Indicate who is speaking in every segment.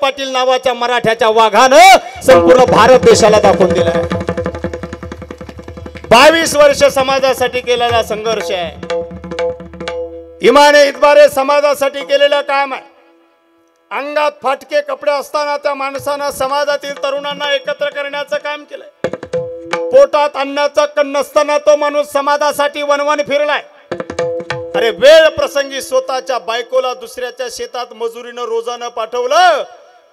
Speaker 1: पाटील नावाच्या मराठ्याच्या वाघानं संपूर्ण भारत देशाला दाखवून दिलाय. 22 वर्ष समाजासाठी केलेला संघर्ष आहे. इमाने इतबारे समाजासाठी केलेलं काम आहे. अंगात फाटके कपडे असताना त्या माणसानं समाजातील तरुणांना एकत्र करण्याचं काम केलंय. पोटात अन्नाचा कण नसताना तो माणूस समाजासाठी वनवन फिरलाय. अरे वेळ प्रसंगी स्वतःच्या बायकोला दुसऱ्याच्या शेतात मजुरीनं रोजानं पाठवलं,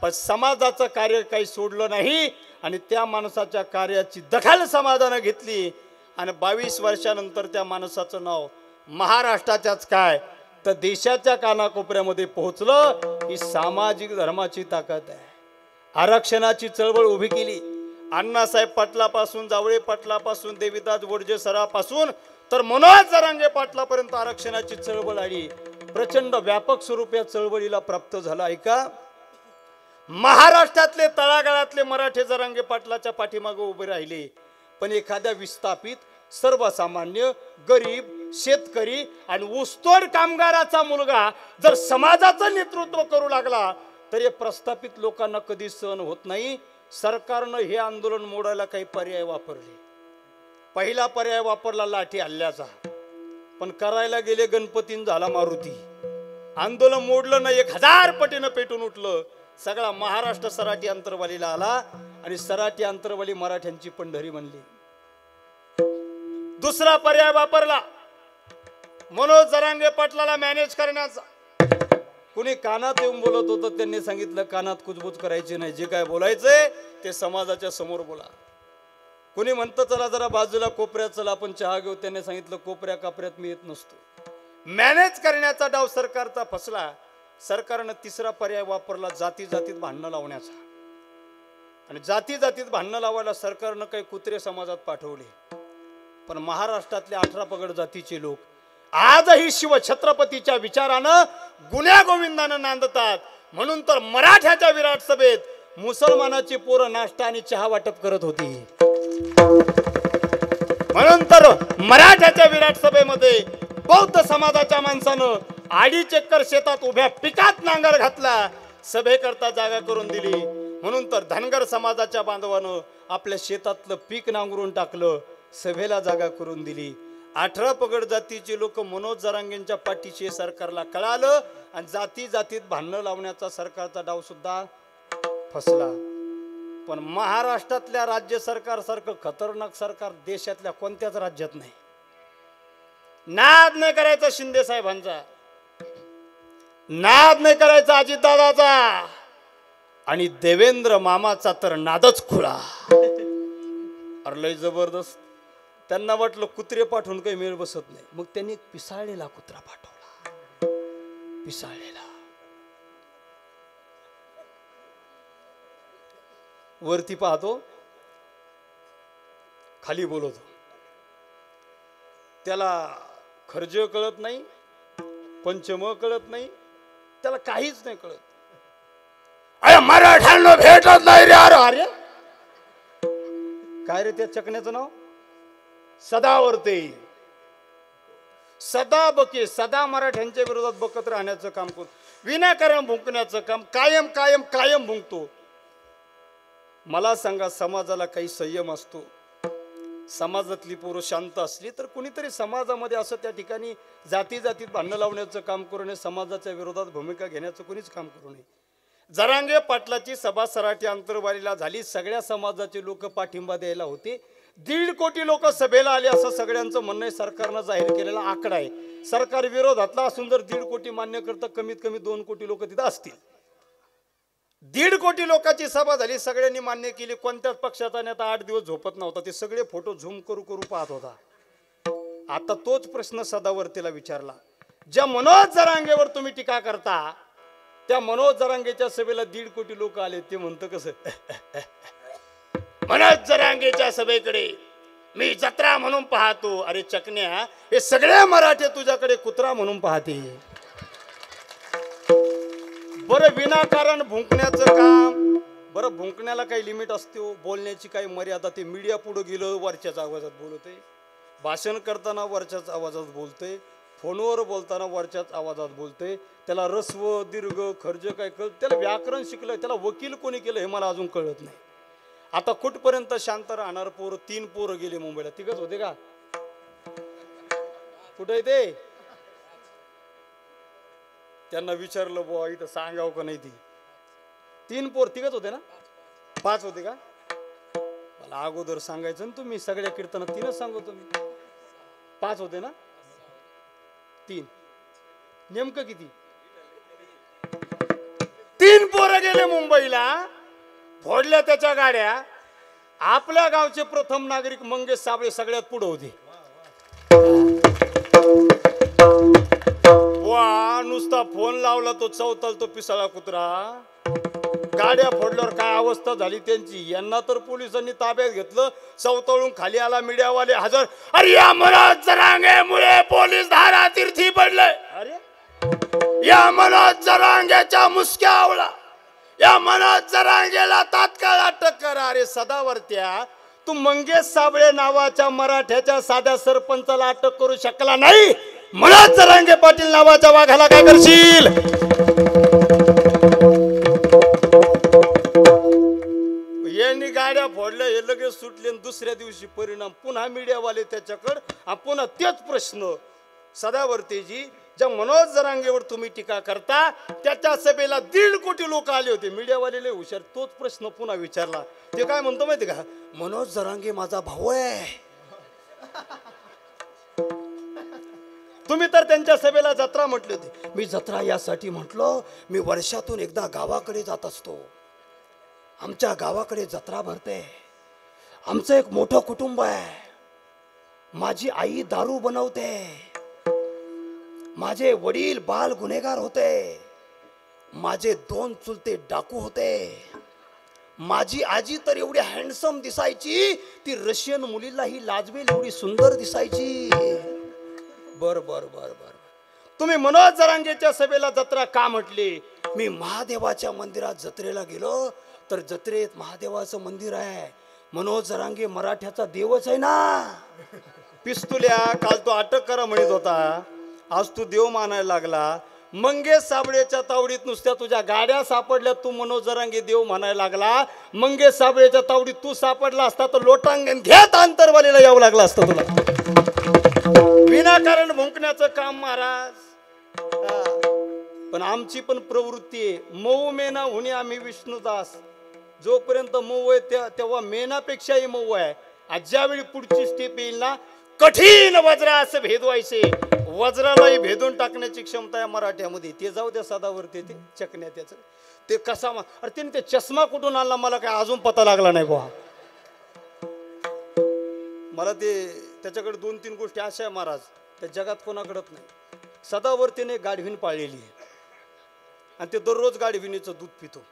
Speaker 1: पण समाजाचं कार्य काही सोडलं नाही आणि त्या माणसाच्या कार्याची दखल समाजानं घेतली. आणि 22 वर्षानंतर त्या माणसाचं नाव महाराष्ट्राच्याच काय तर देशाच्या कानाकोपऱ्यामध्ये पोहोचलं. ही सामाजिक धर्माची ताकद आहे. आरक्षणाची चळवळ उभी केली. अण्णासाहेब पाटलापासून, जावळे पाटलापासून, देवीदास वडजे सरापासून तर मनोज जरांगे पाटलापर्यंत आरक्षणाची चळवळ आली. प्रचंड व्यापक स्वरूप या चळवळीला प्राप्त झाला. ऐका, महाराष्ट्रातले तळागाळातले मराठे जरांगे पाटलाच्या पाठीमागे उभे राहिले, पण एखाद्या विस्थापित, सर्वसामान्य, गरीब, शेतकरी आणि ऊसतोड कामगाराचा मुलगा जर समाजाचं नेतृत्व करू लागला तर हे प्रस्थापित लोकांना कधी सहन होत नाही. सरकारनं हे आंदोलन मोडायला काही पर्याय वापरले. पहिला पर्याय वापरला लाठी हल्ल्याचा, पण करायला गेले गणपतीन झाला मारुती. आंदोलन मोडलं नाही, 1000 पटीनं पेटून उठलं. सगळा महाराष्ट्र सराटी अंतरवालीला आला आणि सराटी अंतरवाली मराठ्यांची पंढरी बनली. दुसरा पर्याय वापरला मनोज जरांगे पाटलाला मॅनेज करण्याचा. कुणी कानात येऊन बोलत होतं, त्यांनी सांगितलं कानात कुजबूज करायची नाही, जे काय बोलायचंय ते समाजाच्या समोर बोला. कुणी म्हणतं चला जरा बाजूला कोपऱ्यात चला आपण चहा घेऊ, त्यांनी सांगितलं कोपऱ्या कापऱ्यात मी येत नसतो. मॅनेज करण्याचा डाव सरकारचा फसला. सरकारनं तिसरा पर्याय वापरला जाती जातीत भांडणं लावण्याचा. आणि जाती जातीत भांडणं लावायला सरकारनं काही कुत्रे समाजात पाठवले, पण महाराष्ट्रातले 18 पगड जातीचे लोक आजही शिवछत्रपतीच्या विचारानं गुन्ह्या गोविंदानं नांदतात. म्हणून तर मराठ्याच्या विराट सभेत मुसलमानाची पोरं नाश्ता आणि चहा वाटप करत होती. म्हणून तर मराठ्याच्या विराट सभेमध्ये बौद्ध समाजाच्या माणसानं 2.5 एकर शेतात उभ्या पिकात नांगर घातला, सभेकरता जागा करून दिली. म्हणून तर धनगर समाजाच्या बांधवानं आपल्या शेतातलं पीक नांगरून टाकलं, सभेला जागा करून दिली. 18 पगड जातीचे लोक मनोज जरांगेंच्या पाठीशी सरकारला कळालं आणि जाती जातीत भांडणं लावण्याचा सरकारचा डाव सुद्धा फसला. पण महाराष्ट्रातल्या राज्य सरकार सारखं खतरनाक सरकार देशातल्या कोणत्याच राज्यात नाही. नाद नाही करायचा शिंदे साहेबांचा, नाद नाही करायचा अजितदादाचा, आणि देवेंद्र मामाचा तर नादच खुळा. अरे लय जबरदस्त. त्यांना वाटलं कुत्रे पाठवून काही मेळ बसत नाही, मग त्यांनी एक पिसाळलेला कुत्रा पाठवला. पिसाळलेला वरती पाहतो, खाली बोलवतो. त्याला खर्ज कळत नाही, पंचम कळत नाही, त्याला काहीच नाही कळत. अरे मराठ्यांना भेटत नाही रे. अरे काय रे त्या चकण्याचं नाव? सदावर्ते. सदा बके, सदा मराठ्यांच्या विरोधात बकत राहण्याचं काम करतो, विनाकारण भुंकण्याचं काम कायम कायम कायम भुंकतो. मला सांगा, समाजाला काही संयम असतो? समाजातली पोरं शांत असली तर कुणीतरी समाजामध्ये असं त्या ठिकाणी जाती जातीत भांडणं लावण्याचं काम करू नये, समाजाच्या विरोधात भूमिका घेण्याचं कुणीच काम करू नये. जरांगे पाटलाची सभा सराटी अंतरवालीला झाली. सगळ्या समाजाचे लोक पाठिंबा द्यायला होते. 1.5 कोटी लोक सभेला आले असं सगळ्यांचं म्हणणं आहे. सरकारनं जाहीर केलेला आकडा आहे. सरकार विरोधातला असून जर 1.5 कोटी मान्य करतं, कमीत कमी 2 कोटी लोक तिथं असतील. 1.5 कोटी लोकांची सभा झाली, सगळ्यांनी मान्य केली. कोणत्याच पक्षाचा नेता 8 दिवस झोपत नव्हता, ते सगळे फोटो झूम करू करू पाहत होता. आता तोच प्रश्न सदावर्तीला विचारला. ज्या मनोज जरांगेवर तुम्ही टीका करता, त्या मनोज जरांगेच्या सभेला 1.5 कोटी लोक आले, ते म्हणतं कसं? मनोज जरांगेच्या सभेकडे मी जत्रा म्हणून पाहतो. अरे चकण्या, हे सगळे मराठे तुझ्याकडे कुत्रा म्हणून पाहते. बरं विनाकारण भुंकण्याचं काम, बरं भुंकण्याला काही लिमिट असते हो, बोलण्याची काही मर्यादा. ते मीडिया पुढे गेलं वरच्याच आवाजात बोलतोय, भाषण करताना वरच्याच आवाजात बोलतोय, फोनवर बोलताना वरच्याच आवाजात बोलते, त्याला रस्व दीर्घ खर्च काय कळ, त्याला व्याकरण शिकलं, त्याला वकील कोणी केलं हे मला अजून कळत नाही. आता कुठपर्यंत शांत राहणार? पोरं, 3 पोरं गेले मुंबईला. तिघच होते का? कुठे ते? त्यांना विचारलं बुवा इथं सांगाव का नाही? ती 3 पोर, तिघच होते ना? 5 होते का? मला अगोदर सांगायचं ना तुम्ही. सगळ्या कीर्तनात 3च सांगतो मी. 5 होते ना? 3. नेमकं किती? 3 पोरं गेले मुंबईला, फोडल्या त्याच्या गाड्या. आपल्या गावचे प्रथम नागरिक मंगेश साबळे सगळ्यात पुढे होते. वा, नुसता फोन लावला तो चौताल, तो पिसाळा कुत्रा. गाड्या फोडल्यावर काय अवस्था झाली त्यांची. यांना तर पोलिसांनी ताब्यात घेतलं. चौताळून खाली आला, मीडियावाले हजर. अरे या मनोज जरांगेमुळे पोलीस धारातीर्थी पडले. अरे या मनोज जरांगेच्या मुसक्या आवळा, या मनोज जरांगेला तात्काळ अटक करा. अरे सदावर्त्या, तू मंगेश साबळे नावाच्या मराठ्याच्या साध्या सरपंचाला अटक करू शकला नाही, मनोज जरांगे पाटील नावाच्या वाघाला काय करशील? यांनी गाड्या फोडल्या, हे लगेच सुटले. दुसऱ्या दिवशी परिणाम पुन्हा मीडियावाले त्याच्याकडे, पुन्हा तेच प्रश्न. सदावर्तेजी, ज्या मनोज जरांगेवर तुम्ही टीका करता त्याच्या सभेला 1.5 कोटी लोक आले होते. मीडियावाले लय हुशार, तोच प्रश्न पुन्हा विचारला. ते काय म्हणतो माहिती का? मनोज जरांगे माझा भाऊ आहे. तुम्ही तर त्यांच्या सभेला जत्रा म्हटली होती. मी जत्रा यासाठी म्हटलो, मी वर्षातून एकदा गावाकडे जात असतो. आमच्या गावाकडे जत्रा भरते. आमचं एक मोठं कुटुंब आहे. माझी आई दारू बनवते, माझे वडील बाल गुन्हेगार होते, माझे 2 चुलते डाकू होते, माझी आजी तर एवढी हँडसम दिसायची, ती रशियन मुलीलाही लाजवेल एवढी सुंदर दिसायची. बर बर बर बर, तुम्ही मनोज जरांगेच्या सभेला जत्रा का म्हटली? मी महादेवाच्या मंदिरात जत्रेला गेलो, तर जत्रेत महादेवाचं मंदिर आहे. मनोज जरांगे मराठ्याचा देवच आहे ना. पिस्तुल्या, काल तो अटक करा म्हणत होता, आज तू देव मानायला लागला. मंगेश साबळेच्या तावडीत नुसत्या तुझ्या गाड्या सापडल्या, तू मनोज जरांगे देव म्हणायला लागला. मंगेश साबळेच्या तावडीत तू सापडला असता तर लोटांगण घेत आंतरवालीला यावं लागलं असतं तुला. विनाकारण भुंकण्याचं काम महाराज. पण आमची पण प्रवृत्ती आहे, मऊ मेना होणे आम्ही विष्णुदास. जोपर्यंत मऊ आहे तेव्हा मेनापेक्षाही मऊ आहे. आज ज्यावेळी पुढची स्टेप येईल ना, कठीण वज्र असं भेदवायचे, वज्रालाही भेदून टाकण्याची क्षमता आहे मराठ्यामध्ये. ते जाऊ द्या सदावरती, ते चकण्या त्याचं ते कसा. अरे त्याने ते चष्मा कुठून आणला मला काय अजून पता लागला नाही बुवा. मला ते त्याच्याकडे 2-3 गोष्टी अशा आहे महाराज, त्या जगात कोणाकडत नाही. सदावर्तीने गाढवीन पाळलेली आहे आणि ते दररोज गाढविणीचं दूध पितो.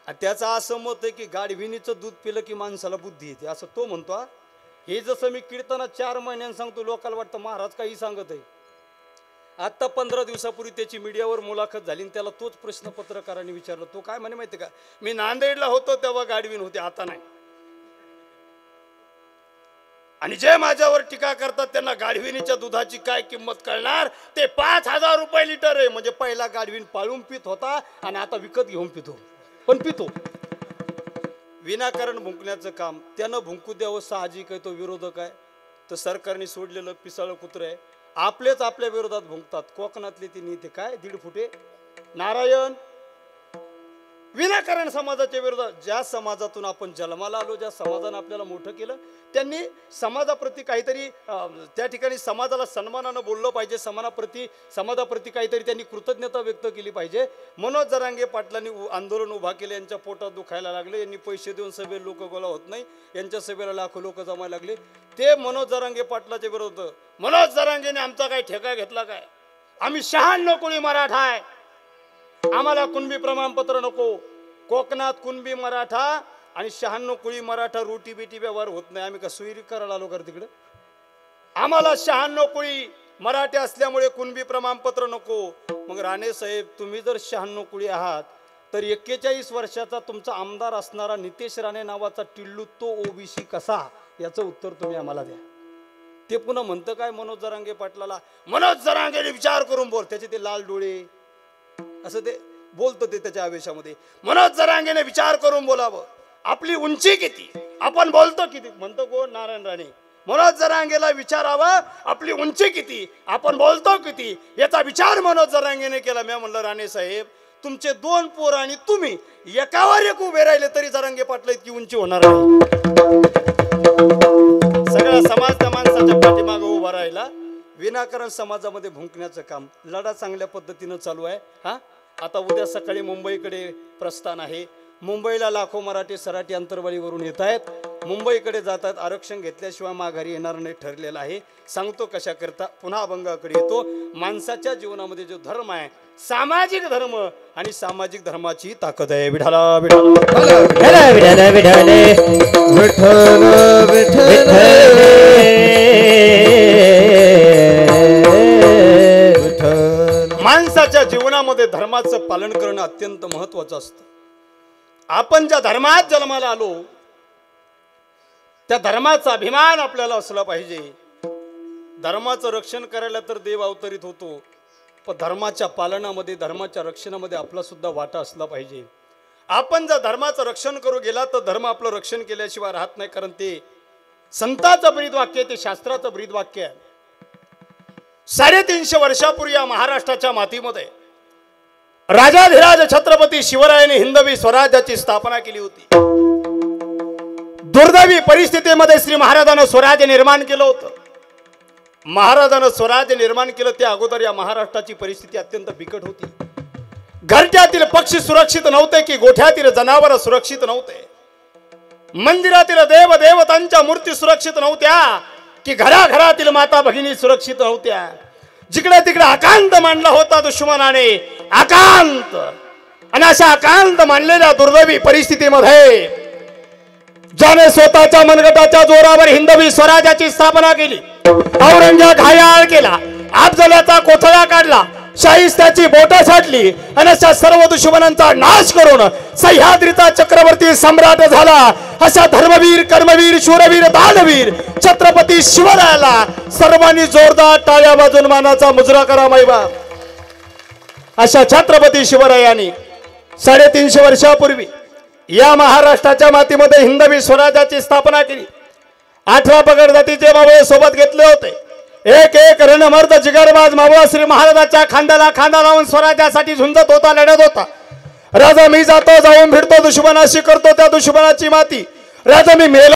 Speaker 1: आणि त्याचं असं मत आहे की गाढविणीचं दूध पिलं की माणसाला बुद्धी येते, असं तो म्हणतो. हे जसं मी कीर्तनात 4 महिन्यांनी सांगतो, लोकांना वाटतं महाराज काही सांगत आहे. आता 15 दिवसापूर्वी त्याची मीडियावर मुलाखत झाली, त्याला तोच प्रश्न पत्रकारांनी विचारला. तो काय म्हणे माहिती का? मी नांदेडला होतो तेव्हा गाढवीन होते, आता नाही. आणि जे माझ्यावर टीका करतात त्यांना गाढविणीच्या दुधाची काय किंमत कळणार? ते 5,000 रुपये लिटर आहे. म्हणजे पहिला गाढवीन पाळून पित होता आणि आता विकत घेऊन पितो, पण पितो. विनाकारण भुंकण्याचं काम त्यानं भुंकू द्यावं, साहजिक आहे. तो विरोधक आहे तर सरकारने सोडलेलं पिसाळं कुत्रं आहे. आपलेच आपल्या विरोधात भुंकतात. कोकणातले ती नीती काय 1.5 फुटे नारायण. विनाकारण समाजाच्या विरोधात. ज्या समाजातून आपण जन्माला आलो, ज्या समाजानं आपल्याला मोठं केलं, त्यांनी समाजाप्रती काहीतरी त्या ठिकाणी समाजाला सन्मानानं बोललं पाहिजे. समाजाप्रती काहीतरी त्यांनी कृतज्ञता व्यक्त केली पाहिजे. मनोज जरांगे पाटलांनी आंदोलन उभा केलं, यांच्या पोटात दुखायला लागले, यांनी पैसे देऊन सभेत लोक गोळा होत नाही, यांच्या सभेला लाखो लोक जमायला लागले. ते मनोज जरांगे पाटलाच्या विरोध. मनोज जरांगेने आमचा काही ठेका घेतला काय? आम्ही 96 कोळी मराठा आहे, आम्हाला कुणबी प्रमाणपत्र नको. कोकणात कुणबी मराठा आणि 96 कोळी मराठा रोटी बेटी व्यवहार होत नाही. आम्ही का सुईरी करायला आलो कर तिकडे? आम्हाला 96 कोळी मराठी असल्यामुळे कुणबी प्रमाणपत्र नको. मग राणे साहेब, तुम्ही जर 96 कोळी आहात तर 41 वर्षाचा तुमचा आमदार असणारा नितेश राणे नावाचा टिल्लू तो ओबीसी कसा? याचं उत्तर तुम्ही आम्हाला द्या. ते पुन्हा म्हणतं काय मनोज जरांगे पाटलाला, मनोज जरांगेने विचार करून बोल. त्याचे ते लाल डोळे असं ते बोलतो ते त्याच्या आवेशामध्ये. मनोज जरांगेने विचार करून बोलावं. आपली उंची किती, आपण बोलतो किती, म्हणतो कोण, नारायण राणे. मनोज जरांगेला विचारावा आपली उंची किती, आपण बोलतो किती, याचा विचार मनोज जरांगेने केला. मी म्हणलं राणे साहेब, तुमचे 2 पोर आणि तुम्ही एकावर एक उभे राहिले तरी जरांगे पाटला इतकी उंची होणार नाही. सगळा समाज त्या माणसाच्या पाठीमागे उभा राहिला. विनाकारण समाजामध्ये भुंकण्याचं काम लढा चांगल्या पद्धतीनं चालू आहे. हा, आता उद्या सकाळी मुंबईकडे प्रस्थान आहे. मुंबईला लाखो मराठी सराठी अंतरवालीवरून येत आहेत, मुंबईकडे जात आहेत. आरक्षण घेतल्याशिवाय माघारी येणार नाही ठरलेलं आहे. सांगतो कशा करता, पुन्हा अभंगाकडे येतो. माणसाच्या जीवनामध्ये जो धर्म आहे, सामाजिक धर्म, आणि सामाजिक धर्माची ताकद आहे. विठाला विठाला विठाला माणसाच्या जीवनामध्ये धर्माचं पालन करणं अत्यंत महत्वाचं असतं. आपण ज्या धर्मात जन्माला आलो त्या धर्माचा अभिमान आपल्याला असला पाहिजे. धर्माचं रक्षण करायला तर देव अवतरित होतो, पण धर्माच्या पालनामध्ये, धर्माच्या रक्षणामध्ये आपला सुद्धा वाटा असला पाहिजे. आपण जर धर्माचं रक्षण करू गेला तर धर्म आपलं रक्षण केल्याशिवाय राहत नाही. कारण ते संतांचं ब्रीद वाक्य, ते शास्त्राचं ब्रीद वाक्य आहे. 350 वर्षापूर्वी या महाराष्ट्राच्या मातीमध्ये राजाधिराज छत्रपती शिवरायांनी हिंदवी स्वराज्याची स्थापना केली होती. दुर्दैवी परिस्थितीमध्ये श्री महाराजांना स्वराज्य निर्माण केलं होतं. महाराजांना स्वराज्य निर्माण केलं त्या अगोदर या महाराष्ट्राची परिस्थिती अत्यंत बिकट होती. घरट्यातील पक्षी सुरक्षित नव्हते की गोठ्यातील जनावर सुरक्षित नव्हते. मंदिरातील देव देवतांच्या मूर्ती सुरक्षित नव्हत्या की घराघरातील माता भगिनी सुरक्षित नव्हत्या. जिकडे तिकडे आकांत मांडला होता दुश्मनाने, आकांत. आणि अशा आकांत मांडलेल्या दुर्दैवी परिस्थितीमध्ये ज्याने स्वतःच्या मनगटाच्या जोरावर हिंदवी स्वराज्याची स्थापना केली, औरंगजेब घायाळ केला, अफजलाचा कोथळा काढला, शाहिस्त्याची बोटं छाटली आणि अशा सर्व दुश्मनांचा नाश करून सह्याद्रीचा चक्रवर्ती सम्राट झाला. अशा धर्मवीर, कर्मवीर, शूरवीर, दानवीर छत्रपती शिवरायाला सर्वांनी जोरदार टाळ्या वाजवून मानाचा मुजरा करा मायबा. अशा छत्रपती शिवरायांनी 350 वर्षापूर्वी या महाराष्ट्राच्या मातीमध्ये हिंदवी स्वराज्याची स्थापना केली. 18 पगड जातीचे मावळे सोबत घेतले होते. एक एक रणमर्द जिगरबाज मावळा श्री महाराजांच्या खांद्याला खांदा लावून स्वराज्यासाठी झुंजत होता, लढत होता. राजा मी जातो, जाऊन भिडतो, दुश्मनाशी करतो त्या दुश्मनाची माती. राजा मी मेलो